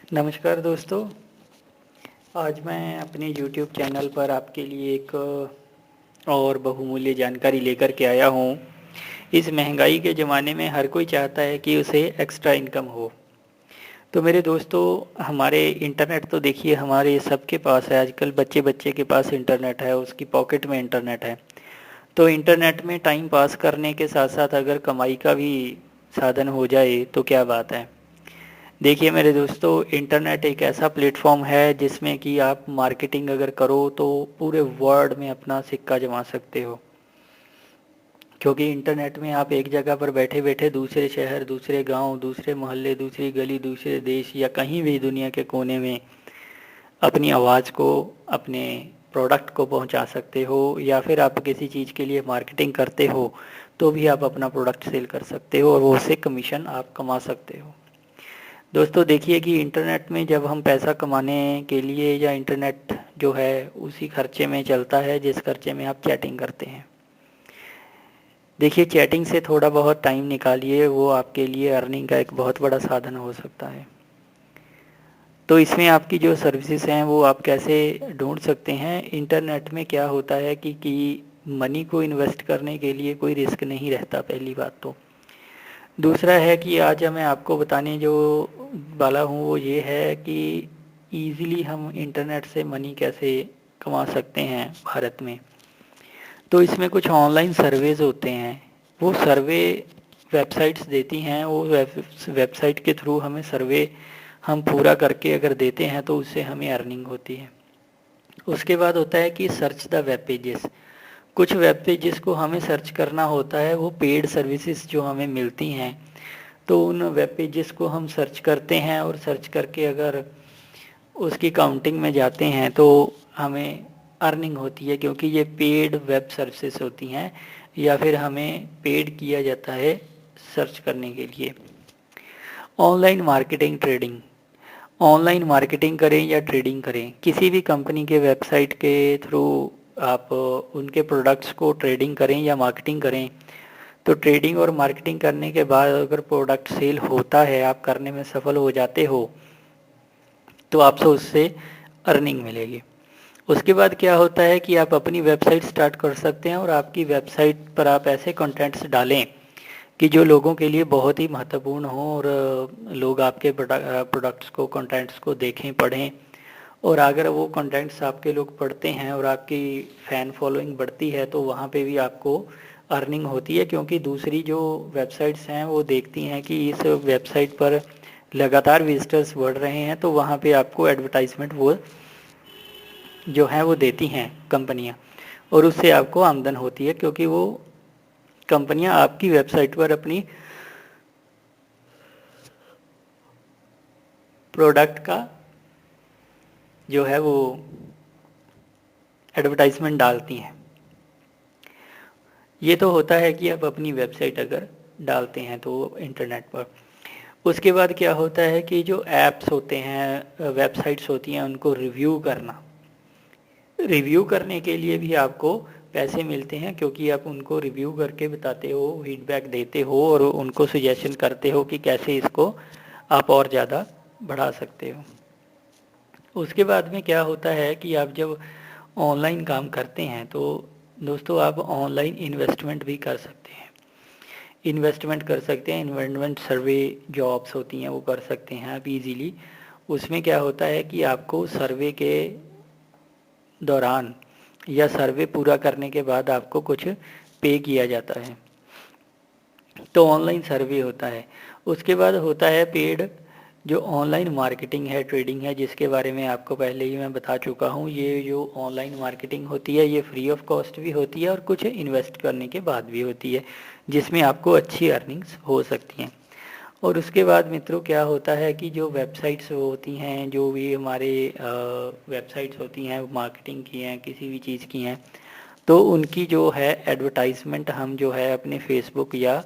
नमस्कार दोस्तों। आज मैं अपने YouTube चैनल पर आपके लिए एक और बहुमूल्य जानकारी लेकर के आया हूँ। इस महंगाई के ज़माने में हर कोई चाहता है कि उसे एक्स्ट्रा इनकम हो। तो मेरे दोस्तों, हमारे इंटरनेट तो देखिए हमारे सबके पास है। आजकल बच्चे बच्चे के पास इंटरनेट है, उसकी पॉकेट में इंटरनेट है। तो इंटरनेट में टाइम पास करने के साथ साथ अगर कमाई का भी साधन हो जाए तो क्या बात है। देखिए मेरे दोस्तों, इंटरनेट एक ऐसा प्लेटफॉर्म है जिसमें कि आप मार्केटिंग अगर करो तो पूरे वर्ल्ड में अपना सिक्का जमा सकते हो। क्योंकि इंटरनेट में आप एक जगह पर बैठे बैठे दूसरे शहर, दूसरे गांव, दूसरे मोहल्ले, दूसरी गली, दूसरे देश या कहीं भी दुनिया के कोने में अपनी आवाज़ को, अपने प्रोडक्ट को पहुंचा सकते हो। या फिर आप किसी चीज़ के लिए मार्केटिंग करते हो तो भी आप अपना प्रोडक्ट सेल कर सकते हो और वो उससे कमीशन आप कमा सकते हो। दोस्तों देखिए कि इंटरनेट में जब हम पैसा कमाने के लिए, या इंटरनेट जो है उसी खर्चे में चलता है जिस खर्चे में आप चैटिंग करते हैं। देखिए चैटिंग से थोड़ा बहुत टाइम निकालिए, वो आपके लिए अर्निंग का एक बहुत बड़ा साधन हो सकता है। तो इसमें आपकी जो सर्विसेज हैं वो आप कैसे ढूंढ सकते हैं। इंटरनेट में क्या होता है कि मनी को इन्वेस्ट करने के लिए कोई रिस्क नहीं रहता, पहली बात तो। दूसरा है कि आज मैं आपको बताने जो वाला हूँ वो ये है कि ईज़िली हम इंटरनेट से मनी कैसे कमा सकते हैं भारत में। तो इसमें कुछ ऑनलाइन सर्वेज होते हैं। वो सर्वे वेबसाइट्स देती हैं, वो वेबसाइट के थ्रू हमें सर्वे हम पूरा करके अगर देते हैं तो उससे हमें अर्निंग होती है। उसके बाद होता है कि सर्च द वेब पेजेस। कुछ वेब पेजेस को हमें सर्च करना होता है, वो पेड सर्विसेज जो हमें मिलती हैं। तो उन वेब पेजेस को हम सर्च करते हैं और सर्च करके अगर उसकी काउंटिंग में जाते हैं तो हमें अर्निंग होती है, क्योंकि ये पेड वेब सर्विसेज होती हैं या फिर हमें पेड किया जाता है सर्च करने के लिए। Online marketing trading. Online marketing करें या ट्रेडिंग करें, किसी भी कंपनी के वेबसाइट के थ्रू आप उनके प्रोडक्ट्स को ट्रेडिंग करें या मार्केटिंग करें, तो ट्रेडिंग और मार्केटिंग करने के बाद अगर प्रोडक्ट सेल होता है, आप करने में सफल हो जाते हो, तो आपसे उससे अर्निंग मिलेगी। उसके बाद क्या होता है कि आप अपनी वेबसाइट स्टार्ट कर सकते हैं और आपकी वेबसाइट पर आप ऐसे कंटेंट्स डालें कि जो लोगों के लिए बहुत ही महत्वपूर्ण हो और लोग आपके प्रोडक्ट्स को, कंटेंट्स को देखें, पढ़ें। और अगर वो कंटेंट्स आपके लोग पढ़ते हैं और आपकी फ़ैन फॉलोइंग बढ़ती है तो वहाँ पे भी आपको अर्निंग होती है, क्योंकि दूसरी जो वेबसाइट्स हैं वो देखती हैं कि इस वेबसाइट पर लगातार विजिटर्स बढ़ रहे हैं, तो वहाँ पे आपको एडवर्टाइजमेंट वो जो है वो देती हैं कंपनियाँ, और उससे आपको आमदन होती है, क्योंकि वो कंपनियाँ आपकी वेबसाइट पर अपनी प्रोडक्ट का जो है वो एडवर्टाइजमेंट डालती हैं। ये तो होता है कि आप अपनी वेबसाइट अगर डालते हैं तो इंटरनेट पर। उसके बाद क्या होता है कि जो ऐप्स होते हैं, वेबसाइट्स होती हैं, उनको रिव्यू करना। रिव्यू करने के लिए भी आपको पैसे मिलते हैं, क्योंकि आप उनको रिव्यू करके बताते हो, फीडबैक देते हो और उनको सजेशन करते हो कि कैसे इसको आप और ज़्यादा बढ़ा सकते हो। उसके बाद में क्या होता है कि आप जब ऑनलाइन काम करते हैं तो दोस्तों आप ऑनलाइन इन्वेस्टमेंट भी कर सकते हैं। इन्वेस्टमेंट कर सकते हैं, इन्वेस्टमेंट सर्वे जॉब्स होती हैं वो कर सकते हैं आप इजीली। उसमें क्या होता है कि आपको सर्वे के दौरान या सर्वे पूरा करने के बाद आपको कुछ पे किया जाता है, तो ऑनलाइन सर्वे होता है। उसके बाद होता है पेड, जो ऑनलाइन मार्केटिंग है, ट्रेडिंग है, जिसके बारे में आपको पहले ही मैं बता चुका हूँ। ये जो ऑनलाइन मार्केटिंग होती है ये फ्री ऑफ कॉस्ट भी होती है और कुछ इन्वेस्ट करने के बाद भी होती है, जिसमें आपको अच्छी अर्निंग्स हो सकती हैं। और उसके बाद मित्रों क्या होता है कि जो वेबसाइट्स होती हैं, जो भी हमारे वेबसाइट्स होती हैं मार्केटिंग की हैं, किसी भी चीज़ की हैं, तो उनकी जो है एडवर्टाइजमेंट हम जो है अपने फेसबुक या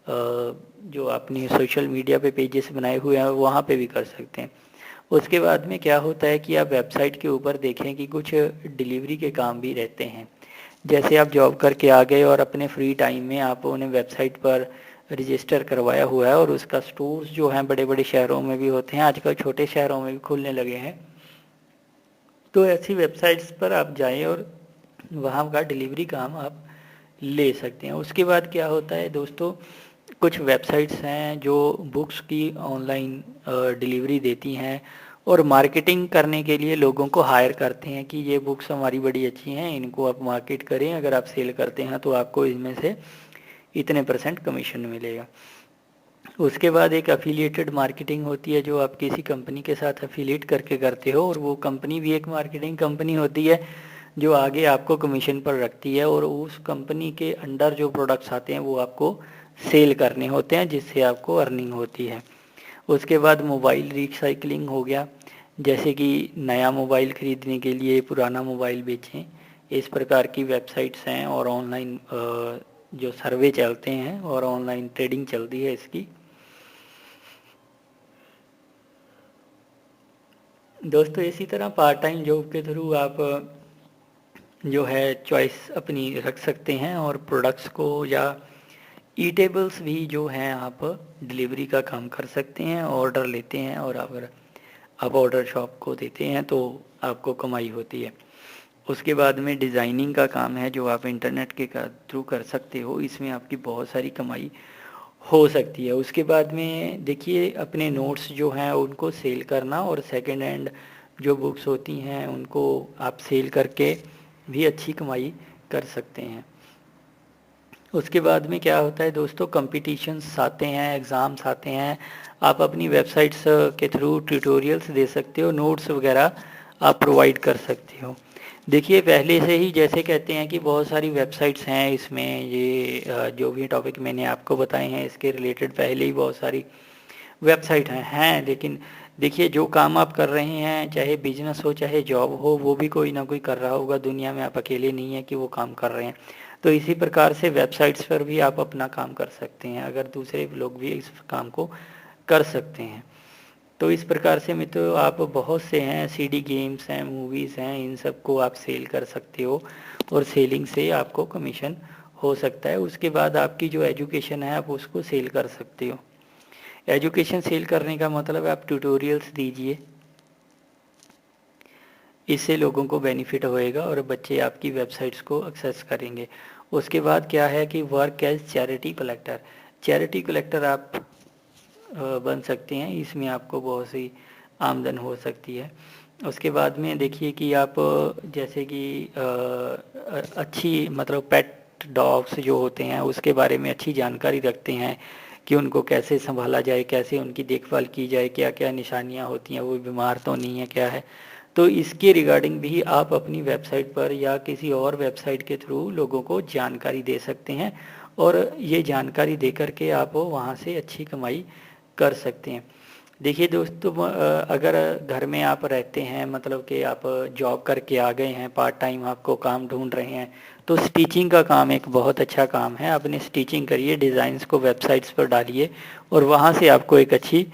जो अपनी सोशल मीडिया पे पेजेस बनाए हुए हैं वहाँ पे भी कर सकते हैं। उसके बाद में क्या होता है कि आप वेबसाइट के ऊपर देखें कि कुछ डिलीवरी के काम भी रहते हैं। जैसे आप जॉब करके आ गए और अपने फ्री टाइम में आप उन्हें वेबसाइट पर रजिस्टर करवाया हुआ है और उसका स्टोर्स जो हैं बड़े बड़े शहरों में भी होते हैं, आजकल छोटे शहरों में भी खुलने लगे हैं। तो ऐसी वेबसाइट्स पर आप जाएं और वहाँ का डिलीवरी काम आप ले सकते हैं। उसके बाद क्या होता है दोस्तों, कुछ वेबसाइट्स हैं जो बुक्स की ऑनलाइन डिलीवरी देती हैं और मार्केटिंग करने के लिए लोगों को हायर करते हैं कि ये बुक्स हमारी बड़ी अच्छी हैं, इनको आप मार्केट करें, अगर आप सेल करते हैं तो आपको इसमें से इतने % कमीशन मिलेगा। उसके बाद एक एफिलिएटेड मार्केटिंग होती है जो आप किसी कंपनी के साथ एफिलिएट करके करते हो, और वो कंपनी भी एक मार्केटिंग कंपनी होती है जो आगे आपको कमीशन पर रखती है, और उस कंपनी के अंडर जो प्रोडक्ट्स आते हैं वो आपको सेल करने होते हैं, जिससे आपको अर्निंग होती है। उसके बाद मोबाइल रिसाइकलिंग हो गया, जैसे कि नया मोबाइल ख़रीदने के लिए पुराना मोबाइल बेचें, इस प्रकार की वेबसाइट्स हैं और ऑनलाइन जो सर्वे चलते हैं और ऑनलाइन ट्रेडिंग चलती है इसकी। दोस्तों इसी तरह पार्ट टाइम जॉब के थ्रू आप जो है चॉइस अपनी रख सकते हैं और प्रोडक्ट्स को या ईटेबल्स भी जो हैं आप डिलीवरी का काम कर सकते हैं, ऑर्डर लेते हैं और अगर आप ऑर्डर शॉप को देते हैं तो आपको कमाई होती है। उसके बाद में डिज़ाइनिंग का काम है जो आप इंटरनेट के थ्रू कर सकते हो, इसमें आपकी बहुत सारी कमाई हो सकती है। उसके बाद में देखिए अपने नोट्स जो हैं उनको सेल करना, और सेकंड हैंड जो बुक्स होती हैं उनको आप सेल करके भी अच्छी कमाई कर सकते हैं। उसके बाद में क्या होता है दोस्तों, कंपटीशंस आते हैं, एग्ज़ाम्स आते हैं, आप अपनी वेबसाइट्स के थ्रू ट्यूटोरियल्स दे सकते हो, नोट्स वगैरह आप प्रोवाइड कर सकते हो। देखिए पहले से ही जैसे कहते हैं कि बहुत सारी वेबसाइट्स हैं, इसमें ये जो भी टॉपिक मैंने आपको बताए हैं इसके रिलेटेड पहले ही बहुत सारी वेबसाइट हैं, लेकिन देखिए जो काम आप कर रहे हैं, चाहे बिजनेस हो चाहे जॉब हो, वो भी कोई ना कोई कर रहा होगा दुनिया में, आप अकेले नहीं हैं कि वो काम कर रहे हैं। तो इसी प्रकार से वेबसाइट्स पर भी आप अपना काम कर सकते हैं, अगर दूसरे लोग भी इस काम को कर सकते हैं। तो इस प्रकार से मित्रों आप बहुत से हैं, सीडी गेम्स हैं, मूवीज़ हैं, इन सब को आप सेल कर सकते हो और सेलिंग से आपको कमीशन हो सकता है। उसके बाद आपकी जो एजुकेशन है आप उसको सेल कर सकते हो। एजुकेशन सेल करने का मतलब है आप ट्यूटोरियल्स दीजिए, इससे लोगों को बेनिफिट होएगा और बच्चे आपकी वेबसाइट्स को एक्सेस करेंगे। उसके बाद क्या है कि work as charity collector, charity collector आप बन सकते हैं, इसमें आपको बहुत सी आमदन हो सकती है। उसके बाद में देखिए कि आप जैसे कि अच्छी मतलब पेट डॉग्स जो होते हैं उसके बारे में अच्छी जानकारी रखते हैं कि उनको कैसे संभाला जाए, कैसे उनकी देखभाल की जाए, क्या क्या निशानियां होती हैं, वो बीमार तो नहीं है क्या है। तो इसके रिगार्डिंग भी आप अपनी वेबसाइट पर या किसी और वेबसाइट के थ्रू लोगों को जानकारी दे सकते हैं, और ये जानकारी दे करके आप वहाँ से अच्छी कमाई कर सकते हैं। देखिए दोस्तों अगर घर में आप रहते हैं, मतलब कि आप जॉब करके आ गए हैं, पार्ट टाइम आपको काम ढूंढ रहे हैं, तो स्टिचिंग का काम एक बहुत अच्छा काम है। अपनी स्टिचिंग करिए, डिज़ाइंस को वेबसाइट्स पर डालिए और वहाँ से आपको एक अच्छी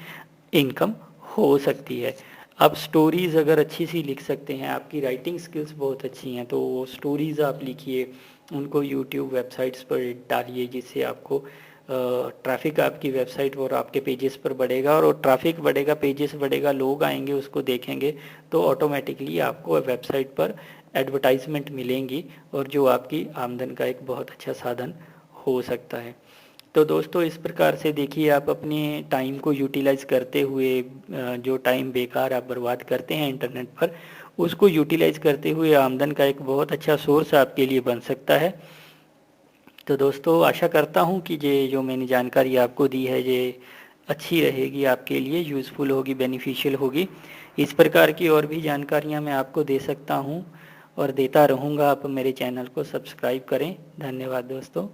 इनकम हो सकती है। आप स्टोरीज़ अगर अच्छी सी लिख सकते हैं, आपकी राइटिंग स्किल्स बहुत अच्छी हैं, तो वो स्टोरीज़ आप लिखिए, उनको यूट्यूब वेबसाइट्स पर डालिए, जिससे आपको ट्रैफिक आपकी वेबसाइट और आपके पेजेस पर बढ़ेगा, और ट्रैफिक बढ़ेगा, पेजेस बढ़ेगा, लोग आएंगे उसको देखेंगे, तो ऑटोमेटिकली आपको वेबसाइट पर एडवर्टाइजमेंट मिलेंगी, और जो आपकी आमदन का एक बहुत अच्छा साधन हो सकता है। तो दोस्तों इस प्रकार से देखिए आप अपने टाइम को यूटिलाइज़ करते हुए जो टाइम बेकार आप बर्बाद करते हैं इंटरनेट पर, उसको यूटिलाइज़ करते हुए आमदन का एक बहुत अच्छा सोर्स आपके लिए बन सकता है। तो दोस्तों आशा करता हूँ कि ये जो मैंने जानकारी आपको दी है ये अच्छी रहेगी, आपके लिए यूज़फुल होगी, बेनिफिशियल होगी। इस प्रकार की और भी जानकारियाँ मैं आपको दे सकता हूँ और देता रहूँगा। आप मेरे चैनल को सब्सक्राइब करें। धन्यवाद दोस्तों।